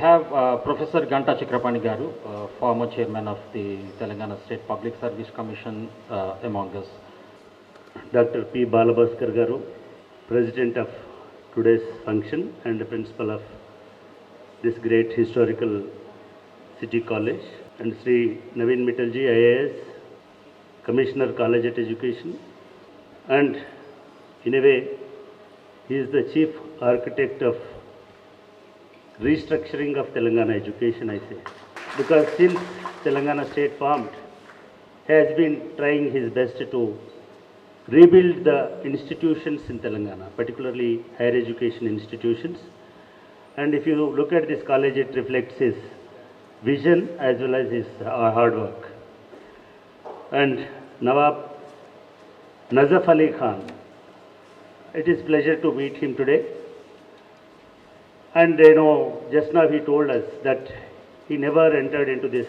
have Professor Ganta Chakrapani Garu, former chairman of the Telangana State Public Service Commission, among us. Dr. P. Balabhaskar Garu, President of today's function and the Principal of this great historical city college, and Sri Naveen Mittalji, IAS, Commissioner Collegiate Education, and in a way, he is the chief architect of restructuring of Telangana education, I say. Because since Telangana state formed, he has been trying his best to rebuild the institutions in Telangana, particularly higher education institutions. And if you look at this college, it reflects his vision as well as his hard work. And Nawab Nazaf Ali Khan, it is pleasure to meet him today. And just now he told us that he never entered into this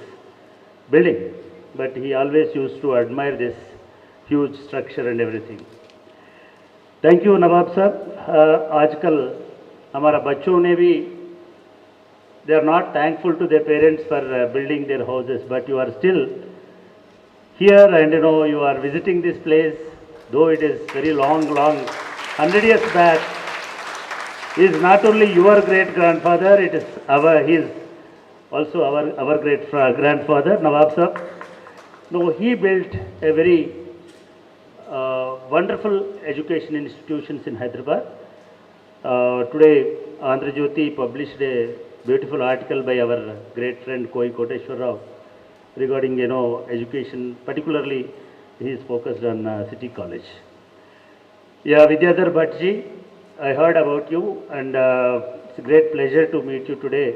building, but he always used to admire this huge structure and everything. Thank you, Nawab Sahab. आजकल हमारा बच्चों ने भी, they are not thankful to their parents for building their houses, but you are still here and you are visiting this place, though it is very long, 100 years back. He is not only your great grandfather, it is he is also our great grandfather, Nawab Sahab. No, he built a very wonderful education institutions in Hyderabad. Today, Andhra Jyoti published a beautiful article by our great friend Koi Koteshwar Rao regarding education. Particularly, he is focused on City College. Yeah, Vidyadhar Bhattji, I heard about you, and it's a great pleasure to meet you today.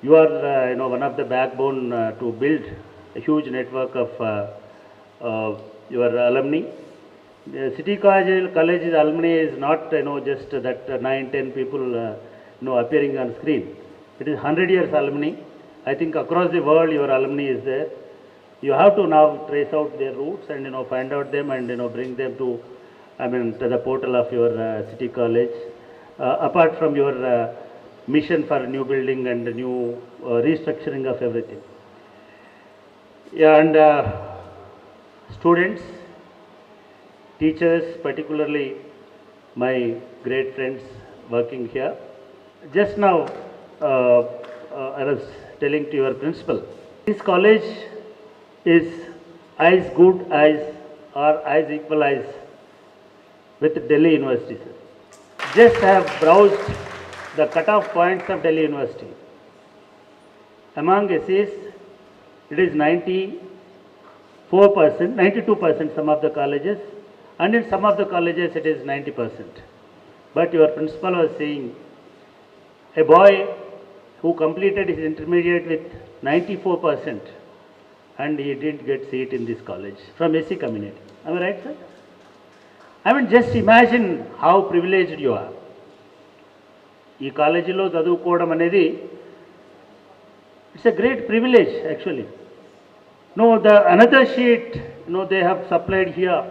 You are, one of the backbone to build a huge network of your alumni. The City College alumni is not, just that 9-10 people, appearing on screen. It is 100 years alumni. I think across the world your alumni is there. You have to now trace out their roots and, find out them and, bring them to the portal of your City College. Apart from your mission for new building and new restructuring of everything. Yeah, and students, teachers, particularly my great friends working here. Just now, I was telling to your principal, this college is as good as or as equal as with Delhi University, sir. Just have browsed the cutoff points of Delhi University. Among essays, it is 94%, 92% some of the colleges, and in some of the colleges it is 90%. But your principal was saying, a boy who completed his intermediate with 94% and he didn't get seat in this college from SC community. Am I right, sir? Just imagine how privileged you are. Ee collegeలో చదువుకోవడం అనేది, it's a great privilege actually. No, the another sheet, they have supplied here.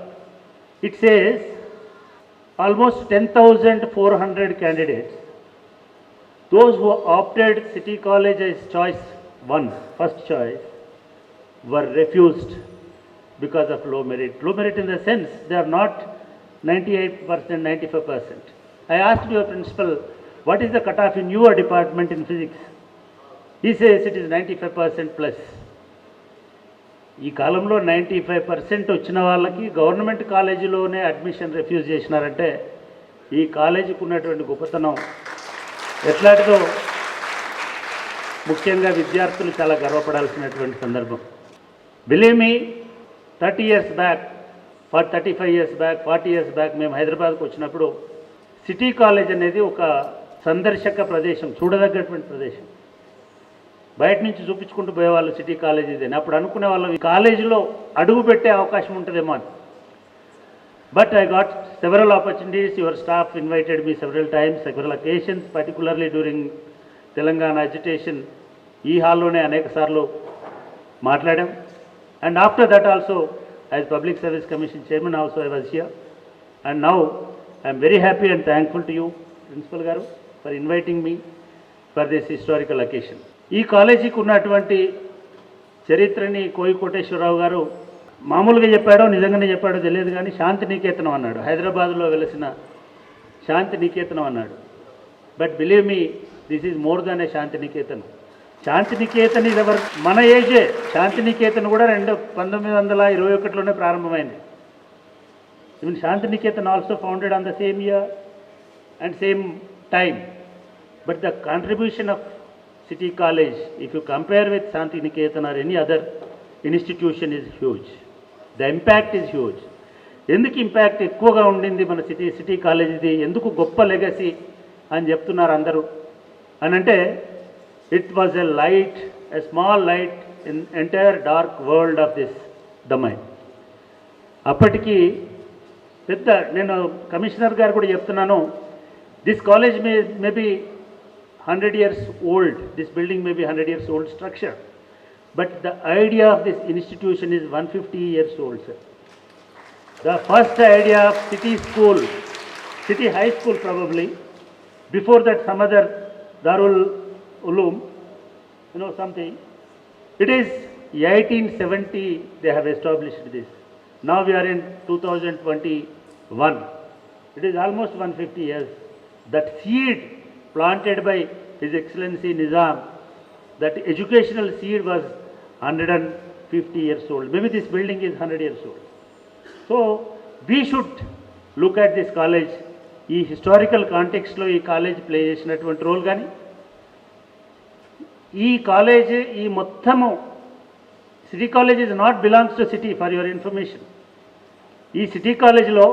It says almost 10,400 candidates. Those who opted City College as choice one, first choice, were refused because of low merit. Low merit in the sense they are not 98%, 95%. I asked your principal, what is the cutoff in your department in physics? He says it is 95% plus. ఈ కాలంలో 95% వచ్చిన వాళ్ళకి government కాలేజీలోనే admission refuse చేసినారంటే ఈ కాలేజీకి ఉన్నటువంటి గొప్పతనం ఎట్లాంటిదో ముఖ్యంగా విద్యార్థులు చాలా గర్వపడాల్సినటువంటి సందర్భం. Believe me, 30 years back, 35 years back, 40 years back మేము హైదరాబాద్కు వచ్చినప్పుడు సిటీ కాలేజ్ అనేది ఒక సందర్శక ప్రదేశం, చూడదగ్గటువంటి ప్రదేశం. బయట నుంచి చూపించుకుంటూ పోయేవాళ్ళు సిటీ కాలేజ్ ఇదని. అప్పుడు అనుకునే వాళ్ళం ఈ కాలేజీలో అడుగు పెట్టే అవకాశం ఉంటుందేమో అని. But I got several opportunities. Your staff invited me several times, several occasions, particularly during Telangana agitation. ఈ హాల్లోనే అనేక సార్లు మాట్లాడాం. And after that also as public service commission chairman also I was here. And now I'm very happy and thankful to you, principal గారు, for inviting me for this historical occasion. ఈ కాలేజీకి ఉన్నటువంటి చరిత్రని కోయి కోటేశ్వరరావు గారు మామూలుగా చెప్పాడో నిజంగానే చెప్పాడో తెలియదు కానీ శాంతినికేతనం అన్నాడు. హైదరాబాద్లో వెలిసిన శాంతినికేతనం అన్నాడు. But believe me, this is more than a Shantiniketan. Shantiniketan ఇది ఎవరు మన ఏజే. శాంతినికేతన్ కూడా 1921లోనే ప్రారంభమైంది. Even Shantiniketan also founded on the same year and same time. But the contribution of City College, if you compare with Shantiniketan or any other institution, is huge. The impact is huge. ఎందుకు impact ఎక్కువగా ఉండింది మన city కాలేజీది, ఎందుకు గొప్ప legacy అని చెప్తున్నారు అందరూ అని అంటే, it was a light, a small light in entire dark world of this domain. అప్పటికి పెద్ద, నేను కమిషనర్ గారు కూడా చెప్తున్నాను, this college may be 100 years old, this building may be 100 years old structure, but the idea of this institution is 150 years old, sir. The first idea of city school, city high school probably, before that some other Darul Uloom, something, it is 1870 they have established this. Now we are in 2021, it is almost 150 years. That seed planted by His Excellency Nizam, that educational seed was 150 years old. Maybe this building is 100 years old. So we should look at this college. ఈ historical కాంటెక్స్ట్లో ఈ college play చేసినటువంటి role కానీ, ఈ college ఈ మొత్తము city college is not belongs to city, for your information. ఈ city కాలేజ్లో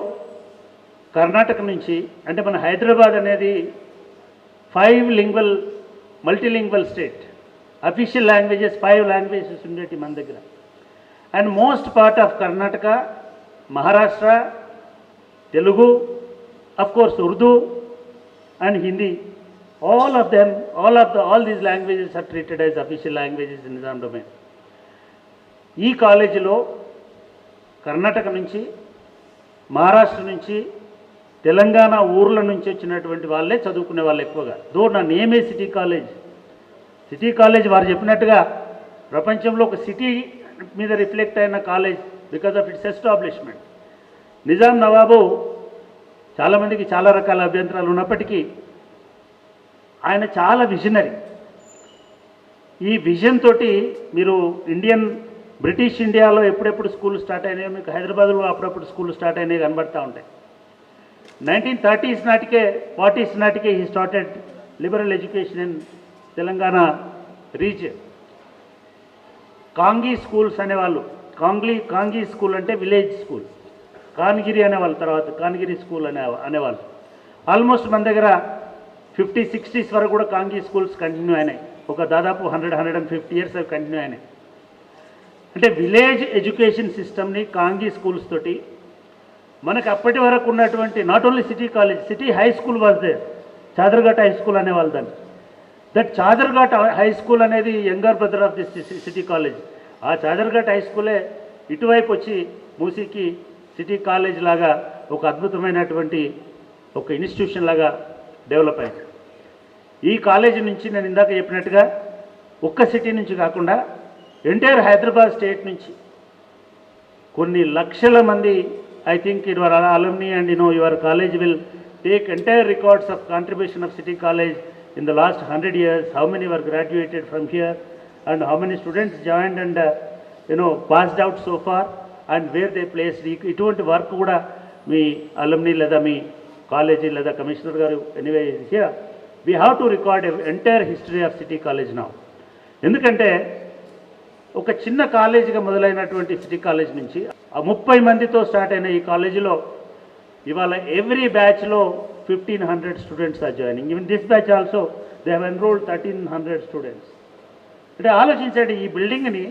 కర్ణాటక నుంచి, అంటే మన హైదరాబాద్ అనేది 5 lingual, multilingual state. Official languages, 5 languages ఉండేటి మన దగ్గర. And most part of Karnataka, Maharashtra, Telugu, of course Urdu and Hindi, all these languages are treated as official languages in Nizam domain. ఈ కాలేజీలో కర్ణాటక నుంచి, మహారాష్ట్ర నుంచి, తెలంగాణ ఊర్ల నుంచి వచ్చినటువంటి వాళ్ళే చదువుకునే వాళ్ళు ఎక్కువగా. దో నా నేమే సిటీ కాలేజ్. సిటీ కాలేజ్ వారు చెప్పినట్టుగా ప్రపంచంలో ఒక సిటీ మీద రిఫ్లెక్ట్ అయిన college because of its establishment. Nizam నవాబు చాలామందికి చాలా రకాల అభ్యంతరాలు ఉన్నప్పటికీ ఆయన చాలా విజనరీ. ఈ విజన్ తోటి మీరు బ్రిటిష్ ఇండియాలో ఎప్పుడెప్పుడు స్కూల్ స్టార్ట్ అయినాయో మీకు హైదరాబాద్లో అప్పుడప్పుడు స్కూల్ స్టార్ట్ అయినాయి కనబడతా ఉంటాయి. 1930s నాటికే 40s నాటికే he started liberal education in Telangana region. కాంగీ స్కూల్స్ అనేవాళ్ళు. కాంగీ స్కూల్ అంటే విలేజ్ స్కూల్. కాన్గిరి అనేవాళ్ళు, తర్వాత కాన్గిరి స్కూల్ అనేవాళ్ళు. ఆల్మోస్ట్ మన దగ్గర 50s, 60s వరకు కూడా కాంగీ స్కూల్స్ కంటిన్యూ అయినాయి. ఒక దాదాపు 150 ఇయర్స్ అవి కంటిన్యూ అయినాయి. అంటే విలేజ్ ఎడ్యుకేషన్ సిస్టమ్ని కాంగీ స్కూల్స్ తోటి మనకు అప్పటి వరకు ఉన్నటువంటి not only city college, city high school was there, Chaderghat high school అనేవాళ్ళు దాన్ని. దట్ చాదర్ఘాట్ హై స్కూల్ అనేది younger brother of this city college. ఆ చాదర్ఘాట్ హై స్కూలే ఇటువైపు వచ్చి మూసీకి సిటీ కాలేజ్ లాగా ఒక అద్భుతమైనటువంటి ఒక ఇన్స్టిట్యూషన్ లాగా డెవలప్ అయింది. ఈ కాలేజీ నుంచి నేను ఇందాక చెప్పినట్టుగా ఒక్క సిటీ నుంచి కాకుండా ఎంటైర్ హైదరాబాద్ స్టేట్ నుంచి కొన్ని లక్షల మంది, I think your alumni and your college will take entire records of contribution of City College in the last 100 years, how many were graduated from here and how many students joined and passed out so far and where they placed. ఇటువంటి work కూడా మీ alumni లేదా మీ college లేదా commissioner గారు anyway here we have to record entire history of City College now. ఎందుకంటే ఒక చిన్న కాలేజీగా మొదలైనటువంటి city college నుంచి 30 మందితో స్టార్ట్ అయిన ఈ కాలేజీలో ఇవాళ ఎవ్రీ బ్యాచ్లో 1500 students are joining. Even this batch also they have enrolled 1300 students. అంటే ఆలోచించండి, ఈ బిల్డింగ్ని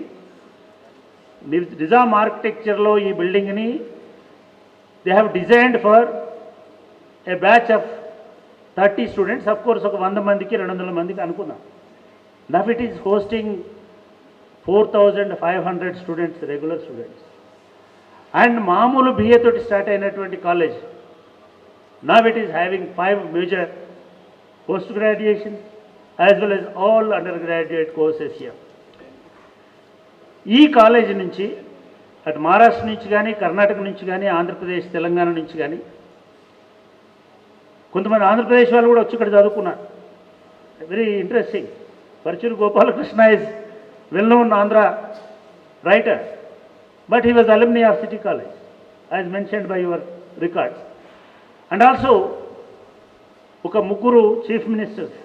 నిజాం ఆర్కిటెక్చర్లో ఈ బిల్డింగ్ని they have designed for a batch of 30 students. Of course 100 మందికి 200 మందికి అనుకున్నాం. Now it is hosting 4500 students, regular students. And మామూలు బిఏ తోటి స్టార్ట్ అయినటువంటి college now it is having 5 major post graduation as well as all undergraduate courses here. ఈ college నుంచి అటు మహారాష్ట్ర నుంచి కానీ, కర్ణాటక నుంచి కానీ, ఆంధ్రప్రదేశ్, తెలంగాణ నుంచి కానీ కొంతమంది ఆంధ్రప్రదేశ్ వాళ్ళు కూడా వచ్చి ఇక్కడ చదువుకున్నారు. Very interesting. Paruchuri Gopalakrishna is well known Andhra writer, but he was alumni of city college as mentioned by your records. And also ఒక ముగ్గురు chief ministers,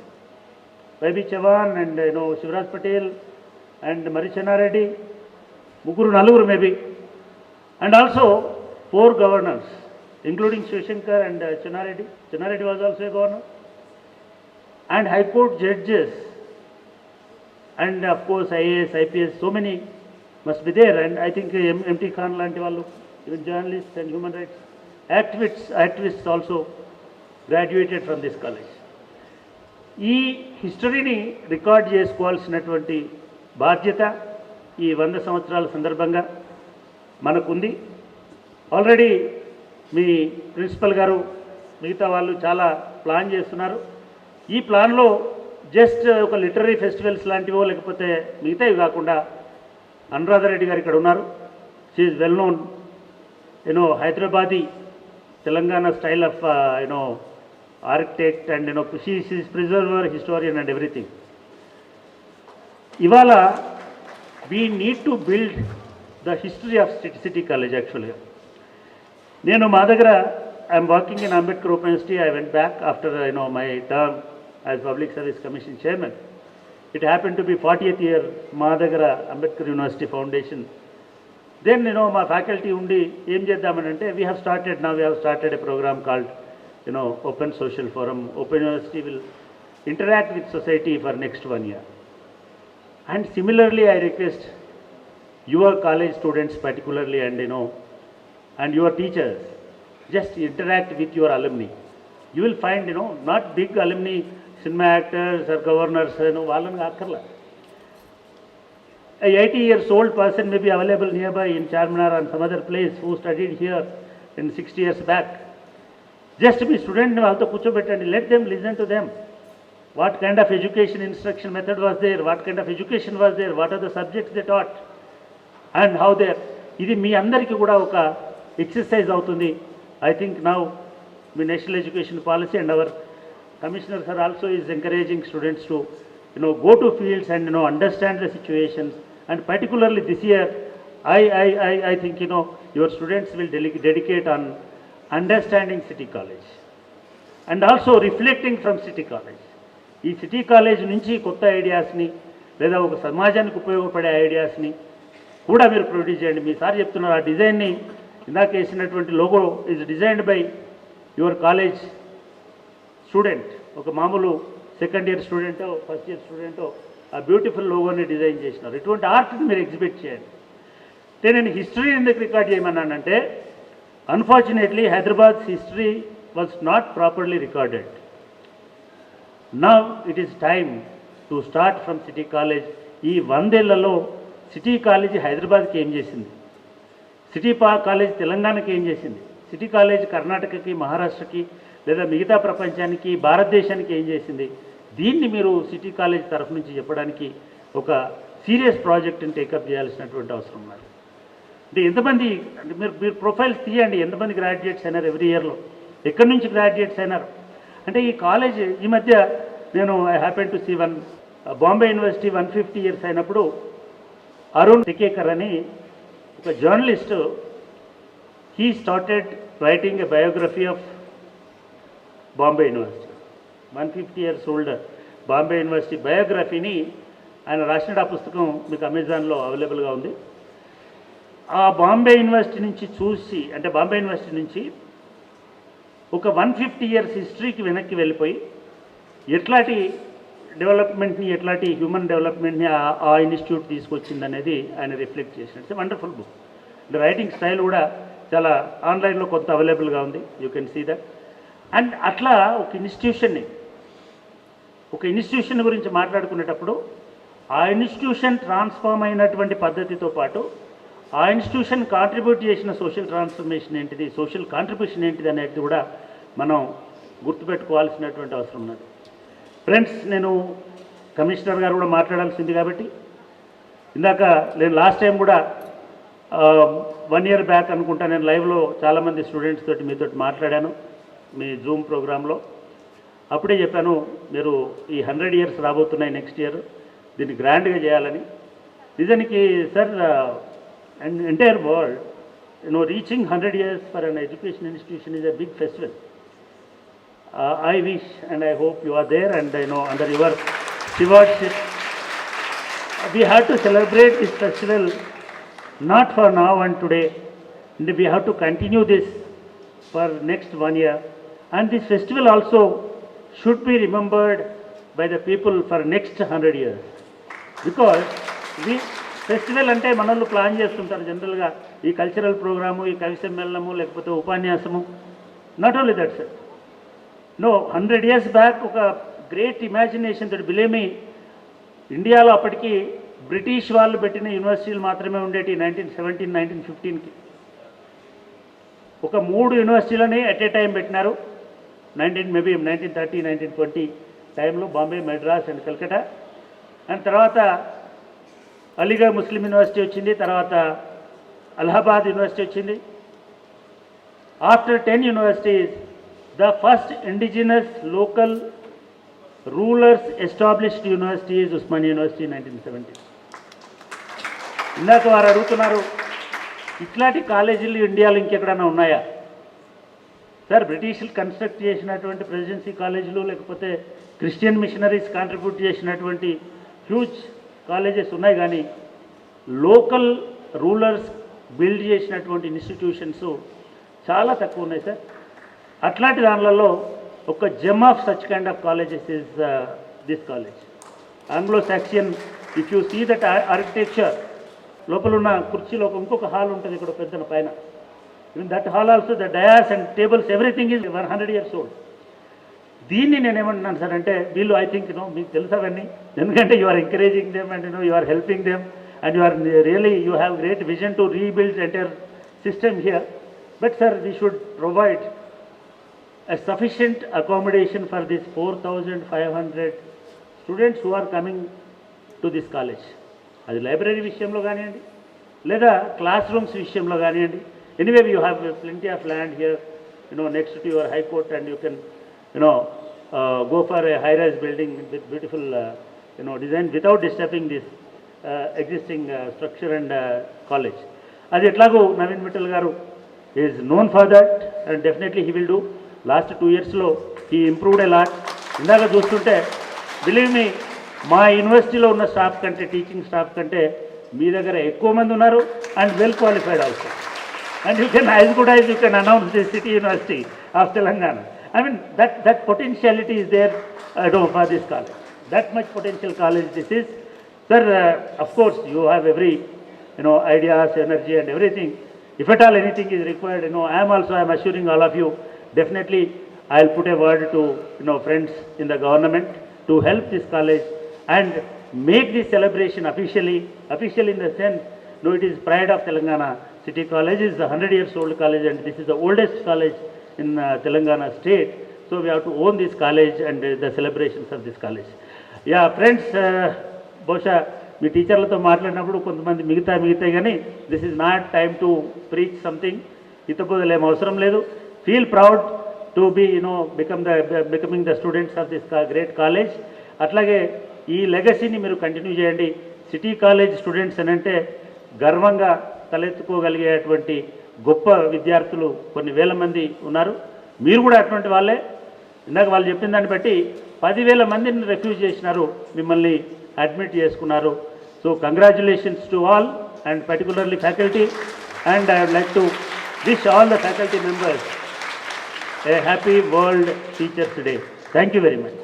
YB Chavan and Shivraj Patel అండ్ మరి చెన్నారెడ్డి, నలుగురు maybe, and also 4 governors, including Shivshankar and Chennareddy. Chennareddy was also a governor. And High Court judges, and of course IAS, IPS, so many must be there. And I think MT Khan lanti vallu, even journalists and human rights activists also graduated from this college. ఈ హిస్టరీని record చేసుకోవాల్సినటువంటి బాధ్యత ఈ 100 సంవత్సరాల సందర్భంగా మనకుంది. Already మీ principal గారు, మిగతా వాళ్ళు చాలా ప్లాన్ చేస్తున్నారు. ఈ ప్లాన్లో జస్ట్ ఒక లిటరరీ ఫెస్టివల్స్ లాంటివో లేకపోతే మిగతావి కాకుండా, అనురాధ రెడ్డి గారు ఇక్కడ ఉన్నారు. She is well known Hyderabadi Telangana style of architect and she is preserver, historian and everything. ఇవాళ we need to build the history of city college. యాక్చువల్గా నేను మా దగ్గర I'm working in Ambedkar open university. I went back after my term as public service commission chairman. It happen to be 40th year మా దగ్గర Ambedkar university foundation. Then మా faculty ఉండి ఏం చేద్దామని అంటే we have started a programme called open social forum. Open university will interact with society for next 1 year. And similarly, I request your college students particularly and your teachers, just interact with your alumni. You will find, not big alumni, cinema actors or governors, వాళ్ళని అక్కర్లా. A 80 years old person may be available nearby in Charminar and some other place who studied here in 60 years back. Just be student వాళ్ళతో కూర్చోబెట్టండి. Let them listen to them. What kind of education instruction method was there? What kind of education was there? What are the subjects they taught? And how they... ఇది మీ అందరికీ కూడా ఒక exercise అవుతుంది. I think now the national education policy and our commissioners are also is encouraging students to go to fields and understand the situations. And particularly this year, I think your students will dedicate on understanding city college and also reflecting from city college. ఈ city college నుంచి కొత్త ఐడియాస్ని లేదా ఒక సమాజానికి ఉపయోగపడే ఐడియాస్ని కూడా మీరు produce చేయండి. మీ సార్ చెప్తున్నారు ఆ డిజైన్ని, ఇందాక వేసినటువంటి logo is designed by your college student. ఒక మామూలు సెకండ్ ఇయర్ స్టూడెంటో ఫస్ట్ ఇయర్ స్టూడెంటో ఆ బ్యూటిఫుల్ లోగోని డిజైన్ చేసినారు. ఇటువంటి ఆర్ట్ని మీరు ఎగ్జిబిట్ చేయండి. అంటే నేను హిస్టరీ ఎందుకు రికార్డ్ చేయమన్నానంటే, unfortunately Hyderabad history was not properly recorded. Now it is time to start from City College. ఈ 100 ఏళ్లలో సిటీ కాలేజీ హైదరాబాద్కి ఏం చేసింది, సిటీ కాలేజ్ తెలంగాణకి ఏం చేసింది, సిటీ కాలేజ్ కర్ణాటకకి, మహారాష్ట్రకి లేదా మిగతా ప్రపంచానికి, భారతదేశానికి ఏం చేసింది, దీన్ని మీరు సిటీ కాలేజ్ తరఫు నుంచి చెప్పడానికి ఒక సీరియస్ ప్రాజెక్ట్ని టేకప్ చేయాల్సినటువంటి అవసరం ఉన్నది. అంటే ఎంతమంది, అంటే మీరు ప్రొఫైల్స్ తీయండి, ఎంతమంది గ్రాడ్యుయేట్స్ అయినారు ఎవ్రీ ఇయర్లో, ఎక్కడి నుంచి గ్రాడ్యుయేట్స్ అయినారు. అంటే ఈ కాలేజ్ ఈ మధ్య నేను I happen to see Bombay university 150 years అయినప్పుడు అరుణ్ టికేకర్ అని ఒక journalist, he started writing a biography of Bombay university. 150 years old Bombay university బయోగ్రఫీని ఆయన రాసిన ఆ పుస్తకం మీకు అమెజాన్లో అవైలబుల్గా ఉంది. ఆ బాంబే యూనివర్సిటీ నుంచి చూసి, అంటే బాంబే యూనివర్సిటీ నుంచి ఒక 150 years హిస్టరీకి వెనక్కి వెళ్ళిపోయి ఎట్లాంటి డెవలప్మెంట్ని, ఎట్లాంటి హ్యూమన్ డెవలప్మెంట్ని ఆ ఇన్స్టిట్యూట్ తీసుకొచ్చిందనేది ఆయన రిఫ్లెక్ట్ చేసినట్టు వండర్ఫుల్ బుక్. రైటింగ్ స్టైల్ కూడా చాలా ఆన్లైన్లో కొంత అవైలబుల్గా ఉంది, you can see that. And అట్లా ఒక ఇన్స్టిట్యూషన్ గురించి మాట్లాడుకునేటప్పుడు ఆ ఇన్స్టిట్యూషన్ ట్రాన్స్ఫార్మ్ అయినటువంటి పద్ధతితో పాటు ఆ ఇన్స్టిట్యూషన్ కాంట్రిబ్యూట్ చేసిన సోషల్ ట్రాన్స్ఫర్మేషన్ ఏంటిది, సోషల్ కాంట్రిబ్యూషన్ ఏంటిది అనేది కూడా మనం గుర్తుపెట్టుకోవాల్సినటువంటి అవసరం ఉన్నది. ఫ్రెండ్స్, నేను కమిషనర్ గారు కూడా మాట్లాడాల్సింది కాబట్టి ఇందాక నేను లాస్ట్ టైం కూడా 1 year బ్యాక్ అనుకుంటా నేను లైవ్లో చాలామంది స్టూడెంట్స్ తోటి మీతో మాట్లాడాను మీ జూమ్ ప్రోగ్రాంలో. అప్పుడే చెప్పాను మీరు ఈ 100 years రాబోతున్నాయి నెక్స్ట్ ఇయర్, దీన్ని గ్రాండ్గా చేయాలని. నిజానికి sir and entire world reaching 100 years for an education institution is a big festival. I wish and I hope you are there, and under your stewardship we have to celebrate this festival not for now and today, and we have to continue this for next 1 year, and this festival also should be remembered by the people for next 100 years, because we festival అంటే మనల్ని plan చేస్తుంటారు జనరల్గా ఈ cultural programme, ఈ కవి సమ్మేళనము, లేకపోతే ఉపన్యాసము. Not only that sir, no 100 years back ఒక గ్రేట్ ఇమాజినేషన్ తోటి, బిలీవ్ మీ, ఇండియాలో అప్పటికి బ్రిటిష్ వాళ్ళు పెట్టిన యూనివర్సిటీలు మాత్రమే ఉండేటి 1917, 1915కి. ఒక 3 యూనివర్సిటీలని ఎట్ ఏ టైం పెట్టినారు. 1930, 1920 టైంలో Bombay, Madras and Calcutta. And తర్వాత అలీగఢ్ ముస్లిం యూనివర్సిటీ వచ్చింది, తర్వాత అలహాబాద్ యూనివర్సిటీ వచ్చింది. After 10 universities, the first indigenous local rulers established university is Usmania University in 1970. ఇందాక వారు అడుగుతున్నారు ఇట్లాంటి కాలేజీలు ఇండియాలో ఇంకెక్కడైనా ఉన్నాయా సార్? బ్రిటిష్లు కన్స్ట్రక్ట్ చేసినటువంటి ప్రెసిడెన్సీ కాలేజీలు, లేకపోతే క్రిస్టియన్ మిషనరీస్ కాంట్రిబ్యూట్ చేసినటువంటి హ్యూజ్ కాలేజెస్ ఉన్నాయి, కానీ లోకల్ రూలర్స్ బిల్డ్ చేసినటువంటి ఇన్స్టిట్యూషన్స్ చాలా తక్కువ ఉన్నాయి సార్. అట్లాంటి దానిలలో ఒక gem of such kind of colleges is this college, Anglo Saxon. If you see that architecture, లోపల ఉన్న కుర్చీలో ఇంకొక హాల్ ఉంటుంది ఇక్కడ పెద్ద పైన. Even that hall also, the dais and tables, everything is 100 years old. దీన్ని నేనేమంటున్నాను సార్ అంటే, వీళ్ళు ఐ థింక్ మీకు తెలుసు అవన్నీ, ఎందుకంటే you are encouraging them and you are helping them, and you are really you have great vision to rebuild entire system here. But sir, we should provide a sufficient accommodation for these 4,500 students who are coming to this college. అది library విషయంలో కానివ్వండి, లేదా class rooms విషయంలో కానివ్వండి. Anyway you have plenty of land here, next to your high court, and you can go for a high-rise building with beautiful design without disturbing this existing structure and college. అది ఎట్లాగో నవీన్ మిట్టల్ గారు is known for that, and definitely he will do. Last 2 yearsలో he improved a lot. ఇందాక చూస్తుంటే believe me, మా యూనివర్సిటీలో ఉన్న staff కంటే, teaching staff కంటే మీ దగ్గర ఎక్కువ మంది ఉన్నారు, and well qualified also. And you can as good as you can announce this city university of Telangana. I mean, that potentiality is there for this college. That much potential college this is. Sir, of course, you have every, ideas, energy and everything. If at all anything is required, I am assuring all of you, definitely I'll put a word to, friends in the government to help this college and make this celebration official in the sense, it is pride of Telangana. City College is a 100 years old college, and this is the oldest college in Telangana state. So we have to own this college and the celebrations of this college. Yeah, friends, బహుశా మీ టీచర్లతో మాట్లాడినప్పుడు కొంతమంది మిగతా కానీ this is not time to preach something. ఇతపోదలు ఏం అవసరం లేదు. Feel proud to be becoming the students of this great college. అట్లాగే ఈ లెగసీని మీరు కంటిన్యూ చేయండి. సిటీ కాలేజ్ స్టూడెంట్స్ అని అంటే గర్వంగా తలెత్తుకోగలిగేటువంటి గొప్ప విద్యార్థులు కొన్ని వేల మంది ఉన్నారు. మీరు కూడా అటువంటి వాళ్ళే. ఇందాక వాళ్ళు చెప్పిన దాన్ని బట్టి 10,000 మందిని రిఫ్యూజ్ చేసినారు, మిమ్మల్ని అడ్మిట్ చేసుకున్నారు. So congratulations to all, and particularly faculty, and I would like to wish all the faculty members a happy world teachers day. Thank you very much.